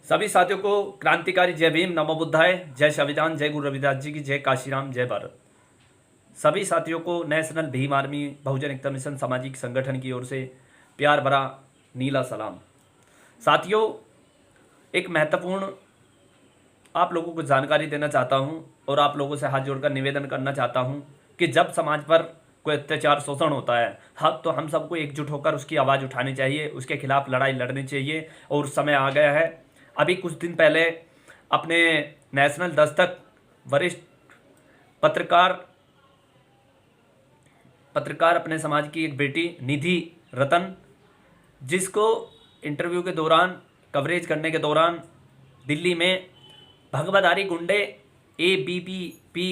सभी साथियों को क्रांतिकारी जय भीम, नमो बुद्धाय, जय संविधान, जय गुरु रविदास जी की, जय काशीराम, जय भारत। सभी साथियों को नेशनल भीम आर्मी बहुजन एकता मिशन सामाजिक संगठन की ओर से प्यार भरा नीला सलाम। साथियों, एक महत्वपूर्ण आप लोगों को जानकारी देना चाहता हूं और आप लोगों से हाथ जोड़कर निवेदन करना चाहता हूं कि जब समाज पर कोई अत्याचार शोषण होता है तो हम सबको एकजुट होकर उसकी आवाज़ उठानी चाहिए, उसके खिलाफ लड़ाई लड़नी चाहिए। और समय आ गया है। अभी कुछ दिन पहले अपने नेशनल दस्तक वरिष्ठ पत्रकार पत्रकार अपने समाज की एक बेटी निधि रतन, जिसको इंटरव्यू के दौरान, कवरेज करने के दौरान दिल्ली में भगवाधारी गुंडे एबीवीपी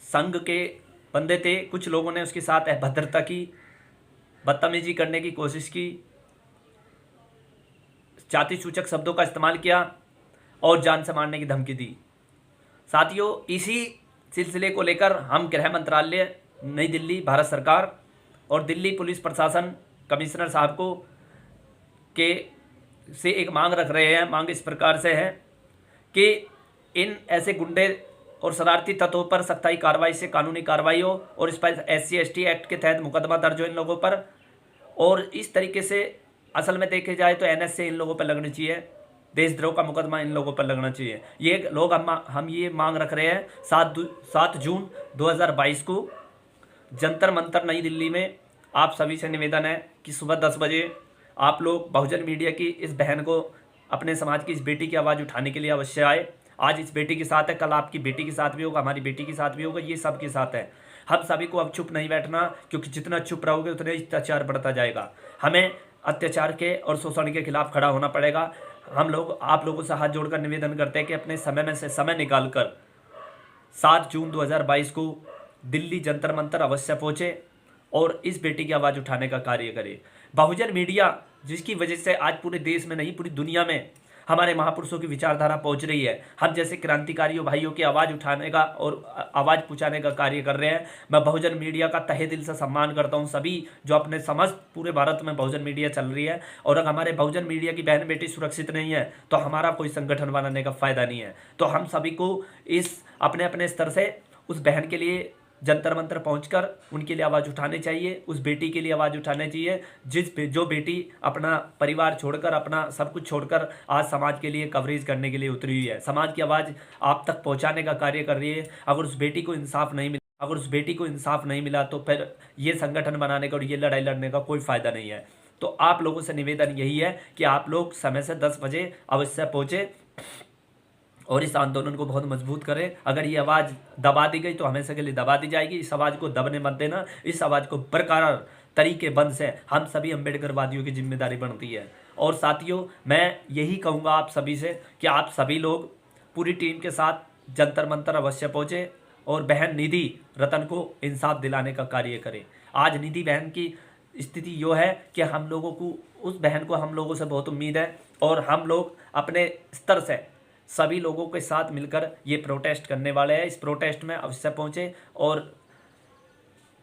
संघ के बंदे थे, कुछ लोगों ने उसके साथ अभद्रता की, बदतमीजी करने की कोशिश की, जाति सूचक शब्दों का इस्तेमाल किया और जान से मारने की धमकी दी। साथियों, इसी सिलसिले को लेकर हम गृह मंत्रालय, नई दिल्ली, भारत सरकार और दिल्ली पुलिस प्रशासन कमिश्नर साहब को से एक मांग रख रहे हैं। मांग इस प्रकार से है कि इन ऐसे गुंडे और शरारती तत्वों पर सख्ताई कार्रवाई से कानूनी कार्रवाई हो और इस पर SC/ST एक्ट के तहत मुकदमा दर्ज हो इन लोगों पर। और इस तरीके से असल में देखे जाए तो NS से इन लोगों पर लगनी चाहिए, देशद्रोह का मुकदमा इन लोगों पर लगना चाहिए। ये लोग हम ये मांग रख रहे हैं 7 जून 2022 को जंतर मंतर नई दिल्ली में। आप सभी से निवेदन है कि सुबह 10 बजे आप लोग बहुजन मीडिया की इस बहन को, अपने समाज की इस बेटी की आवाज़ उठाने के लिए अवश्य आए। आज इस बेटी के साथ है, कल आपकी बेटी के साथ भी होगा, हमारी बेटी के साथ भी होगा, ये सबके साथ है। हम सभी को अब चुप नहीं बैठना, क्योंकि जितना चुप रहोगे उतना अत्याचार बढ़ता जाएगा। हमें अत्याचार के और शोषण के खिलाफ खड़ा होना पड़ेगा। हम लोग आप लोगों से हाथ जोड़कर निवेदन करते हैं कि अपने समय में से समय निकाल कर 7 जून 2022 को दिल्ली जंतर मंतर अवश्य पहुँचे और इस बेटी की आवाज़ उठाने का कार्य करे। बहुजन मीडिया, जिसकी वजह से आज पूरे देश में नहीं पूरी दुनिया में हमारे महापुरुषों की विचारधारा पहुंच रही है, हम जैसे क्रांतिकारियों भाइयों की आवाज़ उठाने का और आवाज़ पहुंचाने का कार्य कर रहे हैं। मैं बहुजन मीडिया का तहे दिल से सम्मान करता हूं, सभी जो अपने समस्त पूरे भारत में बहुजन मीडिया चल रही है। और अगर हमारे बहुजन मीडिया की बहन बेटी सुरक्षित नहीं है तो हमारा कोई संगठन बनाने का फायदा नहीं है। तो हम सभी को इस अपने अपने स्तर से उस बहन के लिए जंतर मंतर पहुंचकर उनके लिए आवाज़ उठानी चाहिए, उस बेटी के लिए आवाज़ उठानी चाहिए जो बेटी अपना परिवार छोड़कर, अपना सब कुछ छोड़कर आज समाज के लिए कवरेज करने के लिए उतरी हुई है, समाज की आवाज़ आप तक पहुंचाने का कार्य कर रही है। अगर उस बेटी को इंसाफ नहीं मिला तो फिर ये संगठन बनाने का और ये लड़ाई लड़ने का कोई फायदा नहीं है। तो आप लोगों से निवेदन यही है कि आप लोग समय से 10 बजे अवश्य पहुँचे और इस आंदोलन को बहुत मजबूत करें। अगर ये आवाज़ दबा दी गई तो हमेशा के लिए दबा दी जाएगी। इस आवाज़ को दबने मत देना, इस आवाज़ को बरकरार तरीके बंद से हम सभी अम्बेडकरवादियों की जिम्मेदारी बनती है। और साथियों, मैं यही कहूँगा आप सभी से कि आप सभी लोग पूरी टीम के साथ जंतर मंतर अवश्य पहुँचे और बहन निधि रतन को इंसाफ दिलाने का कार्य करें। आज निधि बहन की स्थिति यो है कि हम लोगों को, उस बहन को हम लोगों से बहुत उम्मीद है और हम लोग अपने स्तर से सभी लोगों के साथ मिलकर ये प्रोटेस्ट करने वाले हैं। इस प्रोटेस्ट में अवश्य पहुंचे और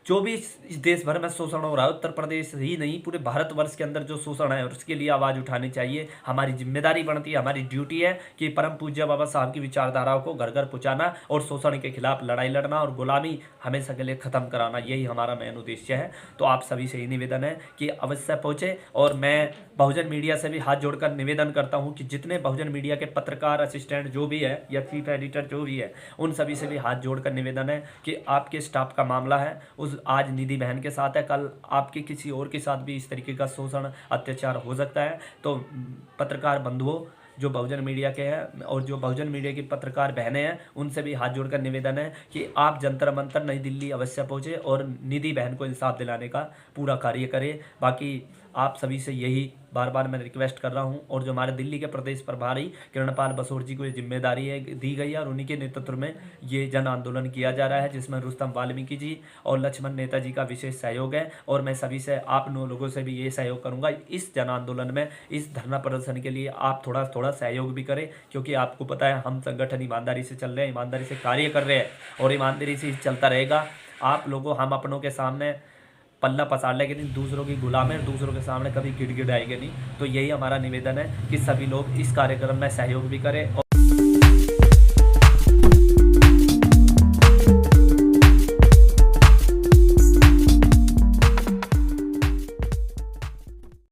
जो भी इस देश भर में शोषण हो रहा है, उत्तर प्रदेश ही नहीं पूरे भारतवर्ष के अंदर जो शोषण है उसके लिए आवाज़ उठानी चाहिए। हमारी जिम्मेदारी बनती है, हमारी ड्यूटी है कि परम पूज्य बाबा साहब की विचारधाराओं को घर घर पहुँचाना और शोषण के खिलाफ लड़ाई लड़ना और गुलामी हमेशा के लिए ख़त्म कराना, यही हमारा मेन उद्देश्य है। तो आप सभी से ही निवेदन है कि अवश्य पहुँचे। और मैं बहुजन मीडिया से भी हाथ जोड़कर निवेदन करता हूँ कि जितने बहुजन मीडिया के पत्रकार, असिस्टेंट जो भी है या चीफ एडिटर जो भी है, उन सभी से भी हाथ जोड़कर निवेदन है कि आपके स्टाफ का मामला है उस आज निधि बहन के साथ है, कल आपके किसी और के साथ भी इस तरीके का शोषण अत्याचार हो सकता है। तो पत्रकार बंधुओं जो बहुजन मीडिया के हैं और जो बहुजन मीडिया की पत्रकार बहनें हैं, उनसे भी हाथ जोड़कर निवेदन है कि आप जंतर मंतर नई दिल्ली अवश्य पहुँचे और निधि बहन को इंसाफ दिलाने का पूरा कार्य करें। बाकी आप सभी से यही बार बार मैं रिक्वेस्ट कर रहा हूं। और जो हमारे दिल्ली के प्रदेश प्रभारी किरणपाल बसोर जी को ये जिम्मेदारी है दी गई है और उन्हीं के नेतृत्व में ये जन आंदोलन किया जा रहा है, जिसमें रुस्तम वाल्मीकि जी और लक्ष्मण नेताजी का विशेष सहयोग है। और मैं सभी से, आप लोगों से भी ये सहयोग करूंगा इस जन आंदोलन में, इस धरना प्रदर्शन के लिए आप थोड़ा थोड़ा सहयोग भी करें, क्योंकि आपको पता है हम संगठन ईमानदारी से चल रहे हैं, ईमानदारी से कार्य कर रहे हैं और ईमानदारी से चलता रहेगा। आप लोगों, हम अपनों के सामने पल्ला पसार लेंगे नहीं, दूसरों की गुलाम है, दूसरों के सामने कभी गिड़गिड़ाएंगे नहीं। तो यही हमारा निवेदन है कि सभी लोग इस कार्यक्रम में सहयोग भी करें।